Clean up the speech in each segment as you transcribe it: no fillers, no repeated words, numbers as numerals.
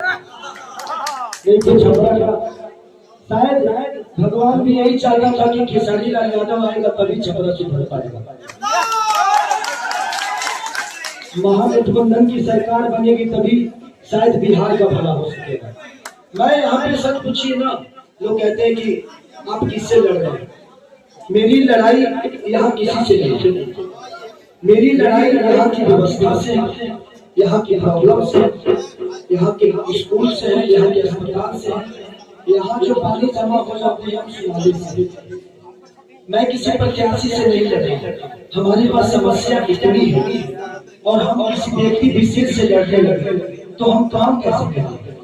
लेकिन शायद भगवान भी यही चाहता था कि खेसारी लाल यादव आएगा तभी छपरा सुधर पाएगा। महागठबंधन की सरकार बनेगी तभी शायद बिहार का भला हो सकेगा। मैं यहाँ पे सच पूछिए ना, लोग कहते हैं कि आप किससे लड़ रहे हैं। मेरी लड़ाई यहाँ किसी से नहीं, मेरी लड़ाई यहाँ की व्यवस्था से, यहाँ की प्रॉब्लम से, यहाँ के स्कूल से, यहाँ के अस्पताल से, यहाँ जो पानी जमा हो जाते हैं नाले से। मैं किसी प्रत्याशी से नहीं लड़ रहा। हमारे पास समस्या इतनी है और हम किसी व्यक्ति विशेष से लड़ने लगे तो हम काम कैसे करें।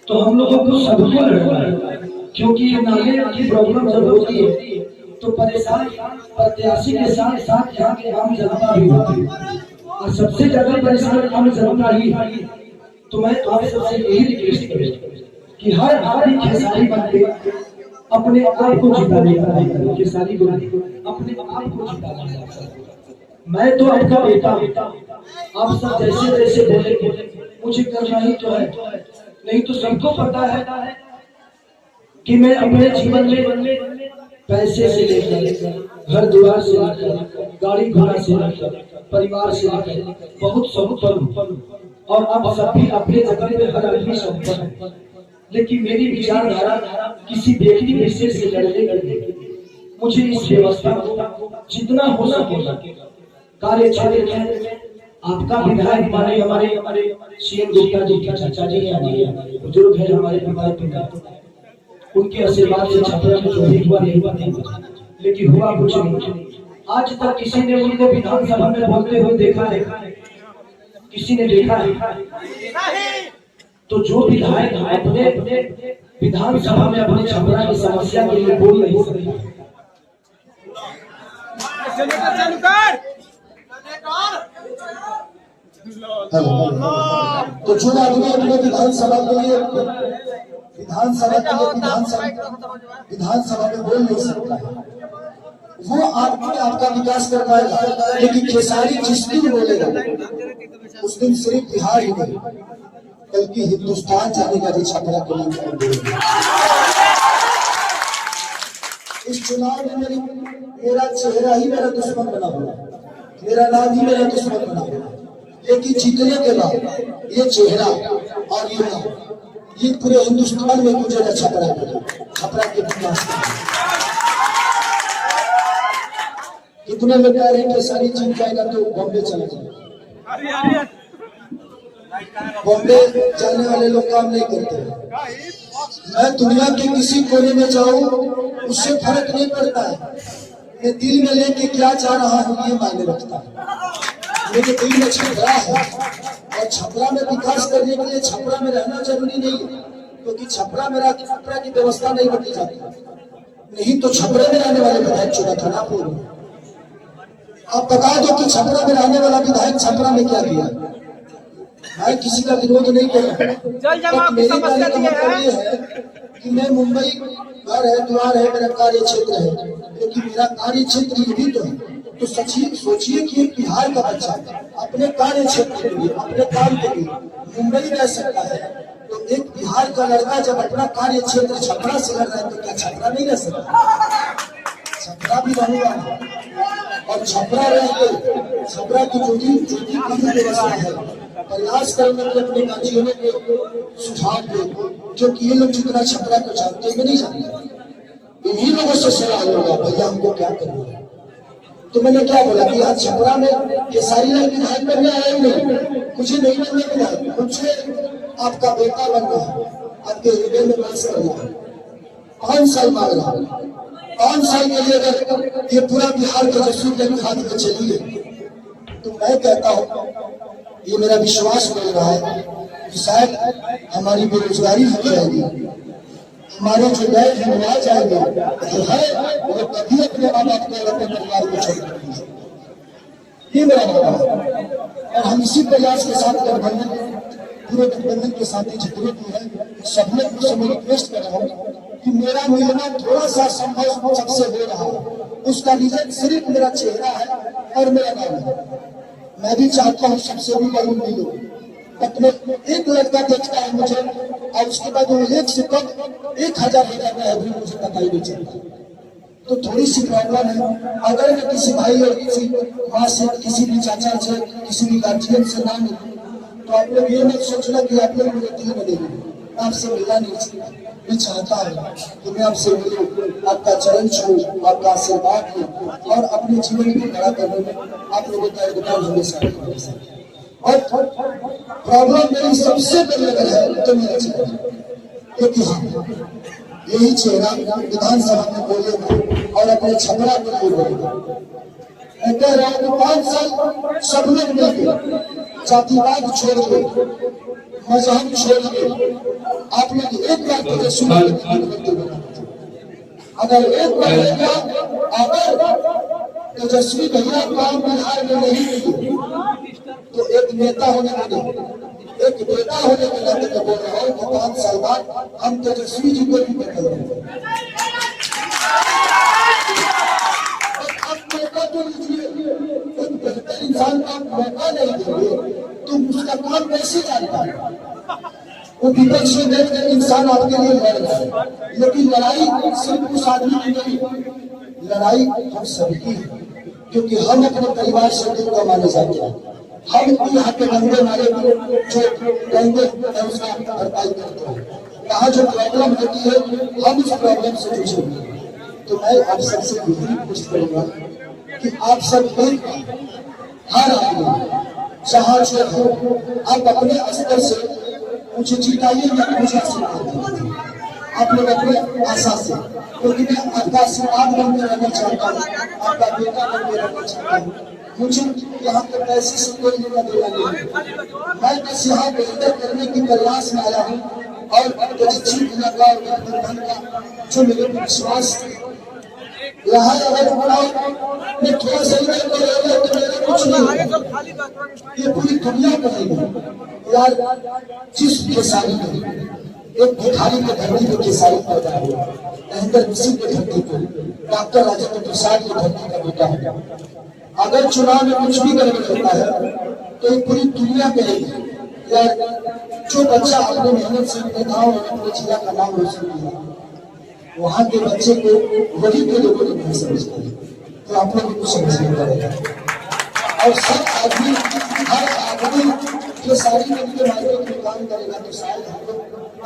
तो हम लोगों को सबको लड़ना है, क्योंकि ये नाले की प्रॉब्लम जब होती है तो परेशान प्रत्याशी के साथ साथ यहाँ के आम जनता भी होती है और सबसे ज्यादा परेशान आम जनता ही। तो मैं आप सबसे यही रिक्वेस्ट करूँ कि हर आदमी खेसारी बन के अपने आप को जिताने का, खेसारी को अपने आप को जिताने का। मैं तो आपका बेटा, आप सब जैसे जैसे बोले मुझे करना ही तो है। नहीं तो सबको पता है कि मैं अपने जीवन में पैसे से लेकर, घर द्वार से लेकर, गाड़ी घोड़ा से लेकर, परिवार से लेकर बहुत संपन्न, और अब सब भी अपने जगह पे हर आदमी संपन्न है। लेकिन मेरी विचारधारा किसी व्यक्ति विशेष से लड़ने के लिए मुझे इस व्यवस्था को जितना हो सकेगा कार्य क्षेत्र में आपका विधायक माने हमारे सीएम गुप्ता जी के चाचा जी हैं, बुजुर्ग हैं हमारे हमारे पिता, उनके आशीर्वाद से छपरा में जो भी हुआ नहीं, लेकिन हुआ कुछ नहीं। आज तक किसी ने उनको विधानसभा में बोलते हुए देखा है? किसी ने देखा है? तो जो विधायक अपने विधानसभा में अपने छपरा की समस्या के लिए बोल नहीं सकते, तो जो आदमी अपने विधानसभा के लिए विधानसभा में बोल नहीं सकता है, वो आदमी आपका विकास कर पाएगा। लेकिन खेसारी जिस दिन बोलेगा उस दिन सिर्फ बिहार ही नहीं बल्कि हिंदुस्तान जानेगा जी छपरा के लिए। इस चुनाव में मेरा चेहरा ही मेरा दुश्मन बना हुआ, मेरा नाम ही मेरा दुश्मन बना हुआ, लेकिन जीतने के बाद ये चेहरा और ये पूरे हिंदुस्तान में गुजरेगा छपरा के विकास। कितने में कह रहे हैं सारी जीत जाएगा तो बॉम्बे चला जाएगा। बॉम्बे जाने वाले लोग काम नहीं करते। मैं दुनिया के किसी कोने में जाऊं उससे फर्क नहीं पड़ता है, मैं दिल में लेके क्या चाह रहा हूँ ये मायने रखता है। मेरे दिल में छपरा है और छपरा में विकास करने के लिए छपरा में रहना जरूरी नहीं है, क्योंकि छपरा की व्यवस्था नहीं बदली जाती। नहीं तो छपरे में रहने वाले विधायक चुना था ना पूर्व। आप बता दो कि छपरा में रहने वाला विधायक छपरा में क्या किया। मैं किसी का विरोध नहीं कर रहा, मेरी कहने का मतलब ये है कि मैं मुंबई घर है, द्वार है, मेरा कार्य क्षेत्र है, लेकिन मेरा कार्य क्षेत्र ये भी तो है। तो सोचिए कि एक बिहार का बच्चा अपने कार्य क्षेत्र के लिए, अपने काम के लिए मुंबई रह सकता है, तो एक बिहार का लड़का जब अपना कार्य क्षेत्र छपरा से कर रहा है तो क्या छपरा नहीं रह सकता? छपरा भी रहूंगा और छपरा रह छपरा की जो व्यवस्था है प्रयास करेंगे कि अपने गांधियों के सुझाव दे, क्योंकि ये लोग जितना छपरा को जानते हैं नहीं जानते। इन्हीं लोगों से सवाल होगा भैया हमको क्या करना है। तो मैंने क्या बोला कि आज छपरा में ये सारी लाइन विधायक बनने आए नहीं, मुझे नहीं बनने विधायक, मुझे आपका बेटा बनना है, आपके हृदय में वास करना है। 5 साल मांग रहा हूँ, 5 साल के लिए अगर ये पूरा बिहार का जसूर हाथ में चली गई तो मैं कहता हूँ, ये मेरा विश्वास मिल रहा है कि शायद हमारी बेरोजगारी हट जाएगी, हमारे जो नए युवा जाएंगे जो है वो कभी अपने माँ बाप को अपने परिवार को छोड़ देंगे। ये मेरा मानना है और हम इसी प्रयास के साथ पूरे गठबंधन के साथी जितने भी है सब लोग से मैं रिक्वेस्ट कर रहा हूँ कि मेरा मिलना थोड़ा सा संभव सबसे हो रहा है, उसका रीजन सिर्फ मेरा चेहरा है और मेरा नाम है। मैं भी चाहता हूँ सबसे भी जरूर मिलूं, मतलब एक लड़का देखता है मुझे और उसके बाद वो 1 से कम 1000 हो जाता है, अभी मुझे पता ही नहीं चलता। तो थोड़ी सी प्रॉब्लम है। अगर मैं किसी भाई और किसी माँ से, किसी भी चाचा से, किसी भी गार्जियन से ना मिलूं, तो आप लोग ये मत सोचना कि आप लोग मेरे दिल में नहीं मिले। आपसे मिलना नहीं चाहिए। मैं चाहता हूँ कि मैं आपसे मिलूं, आपका चरण छूं, आपका आशीर्वाद लूं और अपने जीवन को बड़ा करने में आप लोगों का योगदान हमेशा रहेगा। और प्रॉब्लम मेरी सबसे बड़ी अगर है तो मेरा चेहरा, क्योंकि हाँ यही चेहरा विधानसभा में बोलेगा और अपने छपरा में बोलेगा। मैं कह रहा हूँ 5 साल सब लोग मिलकर जातिवाद छोड़ के, मजहब छोड़ के, आप लोग एक बार तो सुना, अगर एक बार अगर तेजस्वी भैया काम बिहार में नहीं मिली तो एक नेता होने के नाते, एक नेता होने के नाते मैं बोल रहा हूँ कि 5 साल बाद हम तेजस्वी जी को भी बदल देंगे। आप मौका तो लीजिए, एक बेहतर इंसान का मौका नहीं देंगे तो उसका काम कैसे जानता है? वो विपक्ष में देखकर इंसान आपके लिए लड़ रहा है, लेकिन लड़ाई सिर्फ उस आदमी की नहीं, लड़ाई हम सबकी है, क्योंकि हम अपने परिवार से दिल का माने जाते हैं। हम यहाँ के गंदे नाले जो गंदे है उसका भरपाई करते हैं। यहाँ जो प्रॉब्लम होती है हम उस प्रॉब्लम से जूझेंगे। तो मैं आप सबसे यही पूछ करूंगा कि आप सब एक हर आदमी जहाँ जो हो आप अपने स्तर से मुझे जिताइए, मैं मुझे आशीर्वाद दीजिए आप लोग अपने आशा से, क्योंकि मैं आपका आशीर्वाद बनकर रहना चाहता हूँ, आपका बेटा बनकर रहना चाहता हूँ। मुझे यहाँ पे पैसे से कोई लेना देना नहीं, मैं बस यहाँ बेहतर करने की प्रयास में आया हूँ और चीफ लगा और गठबंधन का जो मेरे को विश्वास यहाँ अगर मैं थोड़ा सा इधर को रहेगा तो मेरा कुछ नहीं होगा, ये पूरी दुनिया करेगी यार। जिस केसारी में एक भिखारी के धरती पे केसारी पैदा हुआ, महेंद्र ऋषि के धरती पे डॉक्टर राजेंद्र प्रसाद की धरती का बेटा है। अगर चुनाव में कुछ भी गड़बड़ होता है तो पूरी दुनिया कहेगी यार जो बच्चा अपने मेहनत से अपने गाँव और अपने जिला का नाम रोशन किया, वहाँ के बच्चे को वही के लोगों ने नहीं समझते, तो आप लोग कुछ समझने पड़ेगा। और सब आदमी, हर आदमी जो सारी नदी के मार्ग में काम करेगा तो शायद हम लोग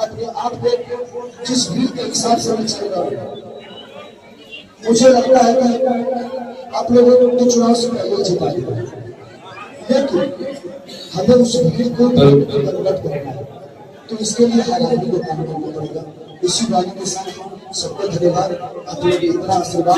अपने आप को जिस भीड़ के हिसाब से नहीं चल रहा। मुझे लगता है कि आप लोगों को चुनाव से पहले जिता दिया, लेकिन हमें उस भीड़ को कन्वर्ट करना है, तो इसके लिए हर आदमी को काम करना पड़ेगा। इसी बात के साथ सबको धन्यवाद, आप लोग इतना आशीर्वाद।